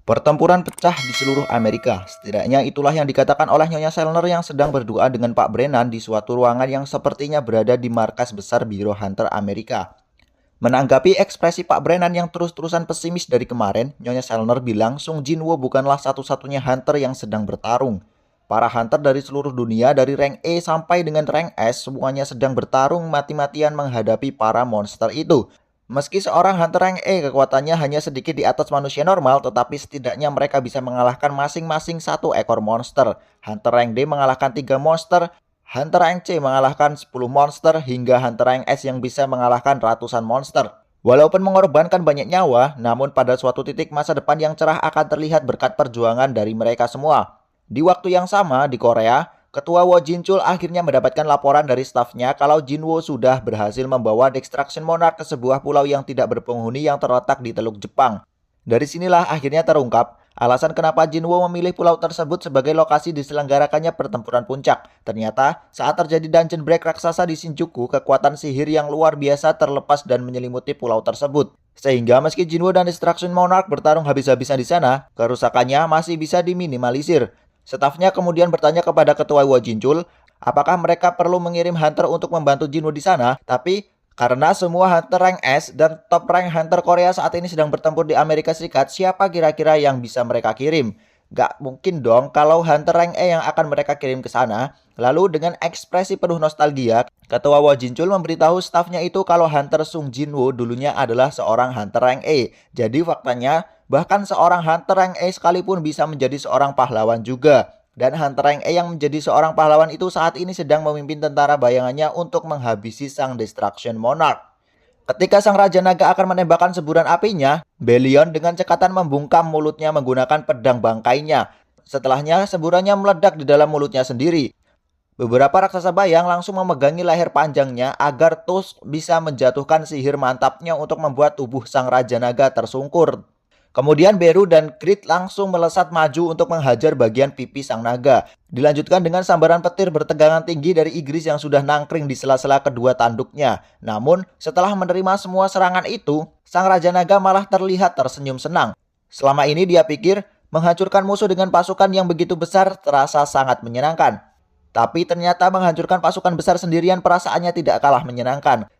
Pertempuran pecah di seluruh Amerika. Setidaknya itulah yang dikatakan oleh Nyonya Selner yang sedang berdoa dengan Pak Brennan di suatu ruangan yang sepertinya berada di markas besar Biro Hunter Amerika. Menanggapi ekspresi Pak Brennan yang terus-terusan pesimis dari kemarin, Nyonya Selner bilang Sung Jinwoo bukanlah satu-satunya hunter yang sedang bertarung. Para hunter dari seluruh dunia dari rank E sampai dengan rank S semuanya sedang bertarung mati-matian menghadapi para monster itu. Meski seorang hunter rank E kekuatannya hanya sedikit di atas manusia normal, tetapi setidaknya mereka bisa mengalahkan masing-masing satu ekor monster. Hunter rank D mengalahkan 3 monster, Hunter rank C mengalahkan 10 monster, hingga Hunter rank S yang bisa mengalahkan ratusan monster. Walaupun mengorbankan banyak nyawa, namun pada suatu titik masa depan yang cerah akan terlihat berkat perjuangan dari mereka semua. Di waktu yang sama di Korea, Ketua Wo Jinchul akhirnya mendapatkan laporan dari stafnya kalau Jinwoo sudah berhasil membawa Destruction Monarch ke sebuah pulau yang tidak berpenghuni yang terletak di Teluk Jepang. Dari sinilah akhirnya terungkap alasan kenapa Jinwoo memilih pulau tersebut sebagai lokasi diselenggarakannya pertempuran puncak. Ternyata saat terjadi dungeon break raksasa di Shinjuku, kekuatan sihir yang luar biasa terlepas dan menyelimuti pulau tersebut. Sehingga meski Jinwoo dan Destruction Monarch bertarung habis-habisan di sana, kerusakannya masih bisa diminimalisir. Stafnya kemudian bertanya kepada Ketua Wo Jinchul, apakah mereka perlu mengirim hunter untuk membantu Jinwoo di sana? Tapi karena semua hunter rank S dan top rank hunter Korea saat ini sedang bertempur di Amerika Serikat, siapa kira-kira yang bisa mereka kirim? Gak mungkin dong kalau hunter rank E yang akan mereka kirim ke sana. Lalu dengan ekspresi penuh nostalgia, Ketua Wo Jinchul memberitahu stafnya itu kalau hunter Sung Jinwoo dulunya adalah seorang hunter rank E. Jadi faktanya, bahkan seorang hunter rank E sekalipun bisa menjadi seorang pahlawan juga. Dan hunter rank E yang menjadi seorang pahlawan itu saat ini sedang memimpin tentara bayangannya untuk menghabisi sang Destruction Monarch. Ketika sang Raja Naga akan menembakkan semburan apinya, Belion dengan cekatan membungkam mulutnya menggunakan pedang bangkainya. Setelahnya, semburannya meledak di dalam mulutnya sendiri. Beberapa raksasa bayang langsung memegangi leher panjangnya agar Tusk bisa menjatuhkan sihir mantapnya untuk membuat tubuh sang Raja Naga tersungkur. Kemudian Beru dan Creed langsung melesat maju untuk menghajar bagian pipi sang naga. Dilanjutkan dengan sambaran petir bertegangan tinggi dari Igris yang sudah nangkring di sela-sela kedua tanduknya. Namun, setelah menerima semua serangan itu, sang Raja Naga malah terlihat tersenyum senang. Selama ini dia pikir, menghancurkan musuh dengan pasukan yang begitu besar terasa sangat menyenangkan. Tapi ternyata menghancurkan pasukan besar sendirian perasaannya tidak kalah menyenangkan.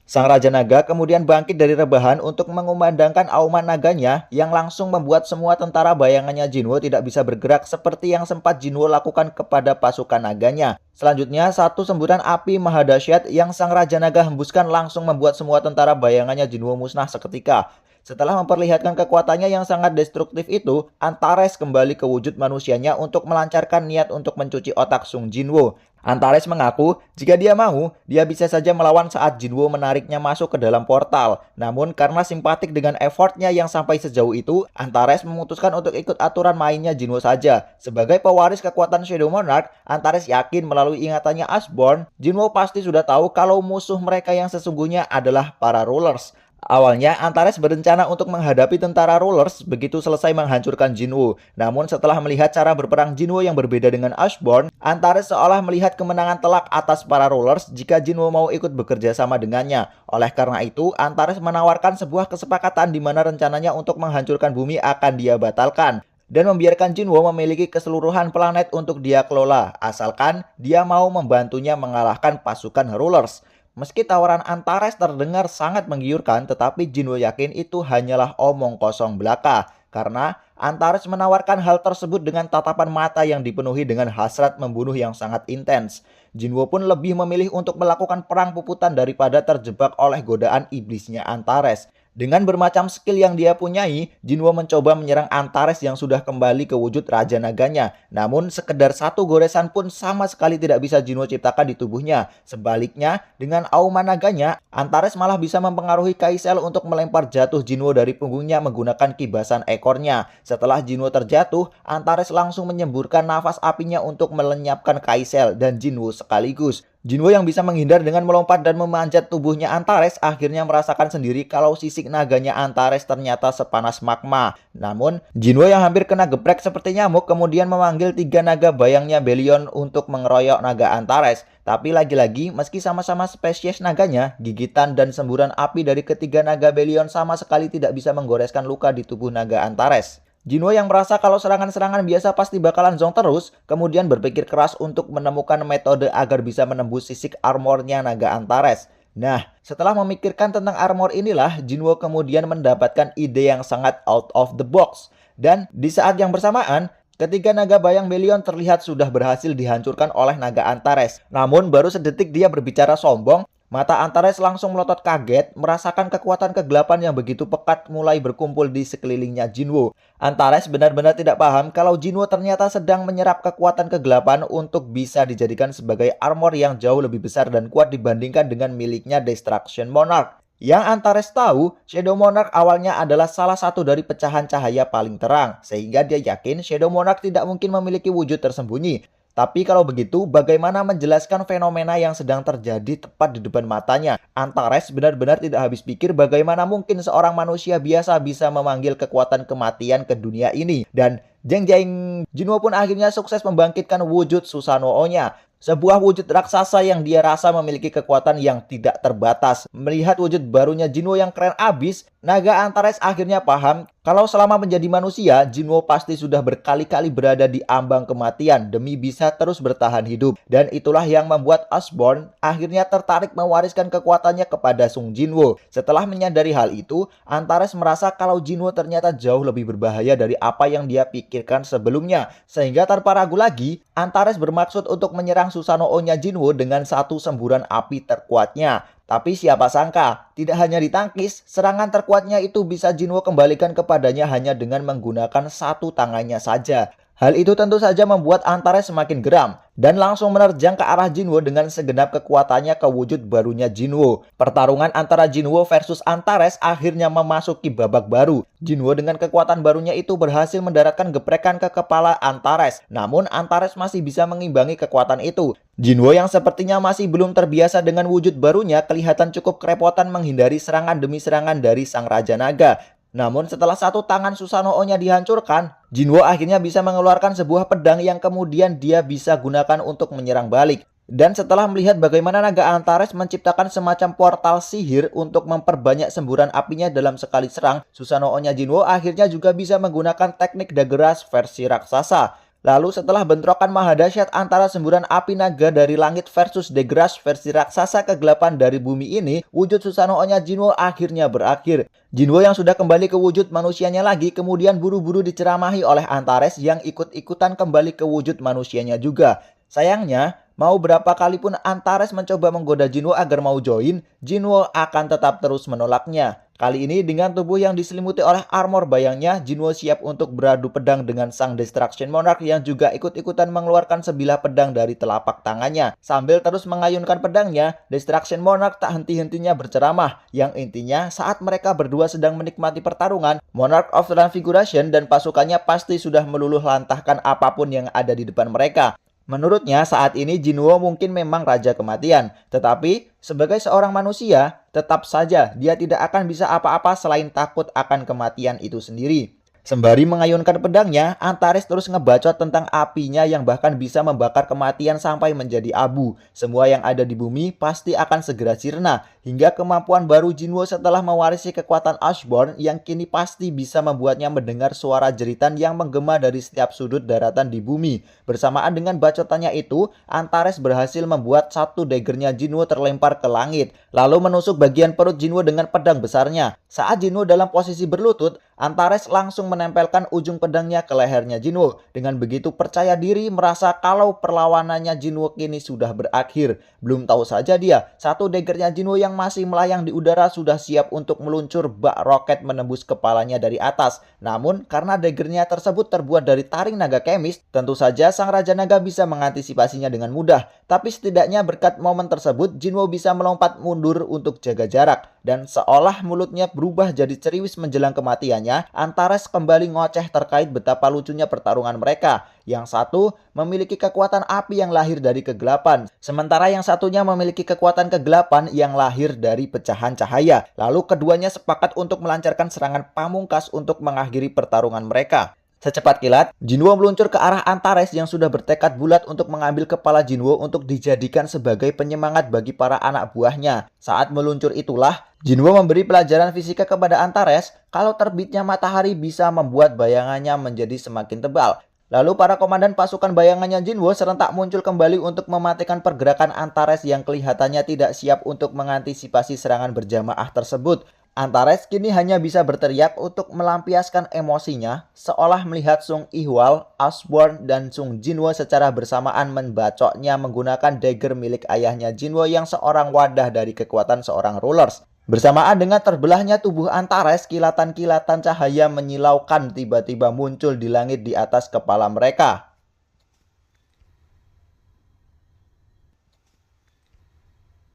Sang Raja Naga kemudian bangkit dari rebahan untuk mengumandangkan auman naganya yang langsung membuat semua tentara bayangannya Jinwoo tidak bisa bergerak seperti yang sempat Jinwoo lakukan kepada pasukan naganya. Selanjutnya, satu semburan api mahadasyat yang Sang Raja Naga hembuskan langsung membuat semua tentara bayangannya Jinwoo musnah seketika. Setelah memperlihatkan kekuatannya yang sangat destruktif itu, Antares kembali ke wujud manusianya untuk melancarkan niat untuk mencuci otak Sung Jinwoo. Antares mengaku jika dia mau, dia bisa saja melawan saat Jinwoo menariknya masuk ke dalam portal. Namun karena simpatik dengan effortnya yang sampai sejauh itu, Antares memutuskan untuk ikut aturan mainnya Jinwoo saja. Sebagai pewaris kekuatan Shadow Monarch, Antares yakin melalui ingatannya Ashborn, Jinwoo pasti sudah tahu kalau musuh mereka yang sesungguhnya adalah para Rulers. Awalnya, Antares berencana untuk menghadapi tentara Rulers begitu selesai menghancurkan Jinwoo. Namun setelah melihat cara berperang Jinwoo yang berbeda dengan Ashborn, Antares seolah melihat kemenangan telak atas para Rulers jika Jinwoo mau ikut bekerja sama dengannya. Oleh karena itu, Antares menawarkan sebuah kesepakatan di mana rencananya untuk menghancurkan bumi akan dia batalkan dan membiarkan Jinwoo memiliki keseluruhan planet untuk dia kelola, asalkan dia mau membantunya mengalahkan pasukan Rulers. Meski tawaran Antares terdengar sangat menggiurkan, tetapi Jinwoo yakin itu hanyalah omong kosong belaka. Karena Antares menawarkan hal tersebut dengan tatapan mata yang dipenuhi dengan hasrat membunuh yang sangat intens. Jinwoo pun lebih memilih untuk melakukan perang puputan daripada terjebak oleh godaan iblisnya Antares. Dengan bermacam skill yang dia punyai, Jinwoo mencoba menyerang Antares yang sudah kembali ke wujud Raja Naganya. Namun sekedar satu goresan pun sama sekali tidak bisa Jinwoo ciptakan di tubuhnya. Sebaliknya, dengan auman naganya, Antares malah bisa mempengaruhi Kaisel untuk melempar jatuh Jinwoo dari punggungnya menggunakan kibasan ekornya. Setelah Jinwoo terjatuh, Antares langsung menyemburkan nafas apinya untuk melenyapkan Kaisel dan Jinwoo sekaligus. Jinwoo yang bisa menghindar dengan melompat dan memanjat tubuhnya Antares akhirnya merasakan sendiri kalau sisik naganya Antares ternyata sepanas magma. Namun, Jinwoo yang hampir kena geprek seperti nyamuk kemudian memanggil 3 naga bayangnya Belion untuk mengeroyok naga Antares. Tapi lagi-lagi, meski sama-sama spesies naganya, gigitan dan semburan api dari ketiga naga Belion sama sekali tidak bisa menggoreskan luka di tubuh naga Antares. Jinwo yang merasa kalau serangan-serangan biasa pasti bakalan zonk terus, kemudian berpikir keras untuk menemukan metode agar bisa menembus sisik armornya naga Antares. Nah, setelah memikirkan tentang armor inilah, Jinwo kemudian mendapatkan ide yang sangat out of the box. Dan di saat yang bersamaan, ketiga naga bayang Belion terlihat sudah berhasil dihancurkan oleh naga Antares. Namun baru sedetik dia berbicara sombong, mata Antares langsung melotot kaget, merasakan kekuatan kegelapan yang begitu pekat mulai berkumpul di sekelilingnya Jinwo. Antares benar-benar tidak paham kalau Jinwo ternyata sedang menyerap kekuatan kegelapan untuk bisa dijadikan sebagai armor yang jauh lebih besar dan kuat dibandingkan dengan miliknya Destruction Monarch. Yang Antares tahu, Shadow Monarch awalnya adalah salah satu dari pecahan cahaya paling terang, sehingga dia yakin Shadow Monarch tidak mungkin memiliki wujud tersembunyi. Tapi kalau begitu, bagaimana menjelaskan fenomena yang sedang terjadi tepat di depan matanya? Antares benar-benar tidak habis pikir bagaimana mungkin seorang manusia biasa bisa memanggil kekuatan kematian ke dunia ini. Dan jeng-jeng, Jinwo pun akhirnya sukses membangkitkan wujud Susanoo-nya. Sebuah wujud raksasa yang dia rasa memiliki kekuatan yang tidak terbatas. Melihat wujud barunya Jinwo yang keren abis, naga Antares akhirnya paham kalau selama menjadi manusia, Jinwo pasti sudah berkali-kali berada di ambang kematian demi bisa terus bertahan hidup. Dan itulah yang membuat Osborn akhirnya tertarik mewariskan kekuatannya kepada Sung Jinwo. Setelah menyadari hal itu, Antares merasa kalau Jinwo ternyata jauh lebih berbahaya dari apa yang dia pikirkan sebelumnya. Sehingga tanpa ragu lagi, Antares bermaksud untuk menyerang Susanoo-nya Jinwo dengan satu semburan api terkuatnya. Tapi siapa sangka, tidak hanya ditangkis, serangan terkuatnya itu bisa Jinwo kembalikan kepadanya hanya dengan menggunakan satu tangannya saja. Hal itu tentu saja membuat Antares semakin geram dan langsung menerjang ke arah Jinwo dengan segenap kekuatannya ke wujud barunya Jinwo. Pertarungan antara Jinwo versus Antares akhirnya memasuki babak baru. Jinwo dengan kekuatan barunya itu berhasil mendaratkan geprekan ke kepala Antares. Namun Antares masih bisa mengimbangi kekuatan itu. Jinwo yang sepertinya masih belum terbiasa dengan wujud barunya kelihatan cukup kerepotan menghindari serangan demi serangan dari sang Raja Naga. Namun setelah satu tangan Susanoo-nya dihancurkan, Jinwo akhirnya bisa mengeluarkan sebuah pedang yang kemudian dia bisa gunakan untuk menyerang balik. Dan setelah melihat bagaimana naga Antares menciptakan semacam portal sihir untuk memperbanyak semburan apinya dalam sekali serang, Susanoo-nya Jinwo akhirnya juga bisa menggunakan teknik Dageras versi raksasa. Lalu setelah bentrokan mahadahsyat antara semburan api naga dari langit versus Degras versi raksasa kegelapan dari bumi ini, wujud Susanoo-nya Jinwo akhirnya berakhir. Jinwo yang sudah kembali ke wujud manusianya lagi kemudian buru-buru diceramahi oleh Antares yang ikut-ikutan kembali ke wujud manusianya juga. Sayangnya, mau berapa kali pun Antares mencoba menggoda Jinwo agar mau join, Jinwo akan tetap terus menolaknya. Kali ini dengan tubuh yang diselimuti oleh armor bayangnya, Jinwo siap untuk beradu pedang dengan sang Destruction Monarch yang juga ikut-ikutan mengeluarkan sebilah pedang dari telapak tangannya. Sambil terus mengayunkan pedangnya, Destruction Monarch tak henti-hentinya berceramah, yang intinya saat mereka berdua sedang menikmati pertarungan, Monarch of Transfiguration dan pasukannya pasti sudah meluluh lantahkan apapun yang ada di depan mereka. Menurutnya saat ini Jinwo mungkin memang raja kematian, tetapi sebagai seorang manusia, tetap saja dia tidak akan bisa apa-apa selain takut akan kematian itu sendiri. Sembari mengayunkan pedangnya, Antares terus ngebacot tentang apinya yang bahkan bisa membakar kematian sampai menjadi abu. Semua yang ada di bumi pasti akan segera sirna, hingga kemampuan baru Jinwo setelah mewarisi kekuatan Ashborn yang kini pasti bisa membuatnya mendengar suara jeritan yang menggema dari setiap sudut daratan di bumi. Bersamaan dengan bacotannya itu, Antares berhasil membuat satu daggernya Jinwo terlempar ke langit, lalu menusuk bagian perut Jinwo dengan pedang besarnya. Saat Jinwo dalam posisi berlutut, Antares langsung menempelkan ujung pedangnya ke lehernya Jinwo. Dengan begitu percaya diri merasa kalau perlawanannya Jinwo kini sudah berakhir. Belum tahu saja dia, satu daggernya Jinwo yang masih melayang di udara sudah siap untuk meluncur bak roket menembus kepalanya dari atas. Namun karena daggernya tersebut terbuat dari taring naga kemis, tentu saja sang Raja Naga bisa mengantisipasinya dengan mudah. Tapi setidaknya berkat momen tersebut, Jinwo bisa melompat mundur untuk jaga jarak. Dan seolah mulutnya berubah jadi ceriwis menjelang kematiannya, Antares kembali ngoceh terkait betapa lucunya pertarungan mereka. Yang satu memiliki kekuatan api yang lahir dari kegelapan, sementara yang satunya memiliki kekuatan kegelapan yang lahir dari pecahan cahaya. Lalu keduanya sepakat untuk melancarkan serangan pamungkas untuk mengakhiri pertarungan mereka. Secepat kilat, Jinwo meluncur ke arah Antares yang sudah bertekad bulat untuk mengambil kepala Jinwo untuk dijadikan sebagai penyemangat bagi para anak buahnya. Saat meluncur itulah, Jinwo memberi pelajaran fisika kepada Antares kalau terbitnya matahari bisa membuat bayangannya menjadi semakin tebal. Lalu para komandan pasukan bayangannya Jinwo serentak muncul kembali untuk mematikan pergerakan Antares yang kelihatannya tidak siap untuk mengantisipasi serangan berjamaah tersebut. Antares kini hanya bisa berteriak untuk melampiaskan emosinya, seolah melihat Sung Ihwal, Osborne, dan Sung Jinwo secara bersamaan membacoknya menggunakan dagger milik ayahnya Jinwo yang seorang wadah dari kekuatan seorang rulers. Bersamaan dengan terbelahnya tubuh Antares, kilatan-kilatan cahaya menyilaukan tiba-tiba muncul di langit di atas kepala mereka.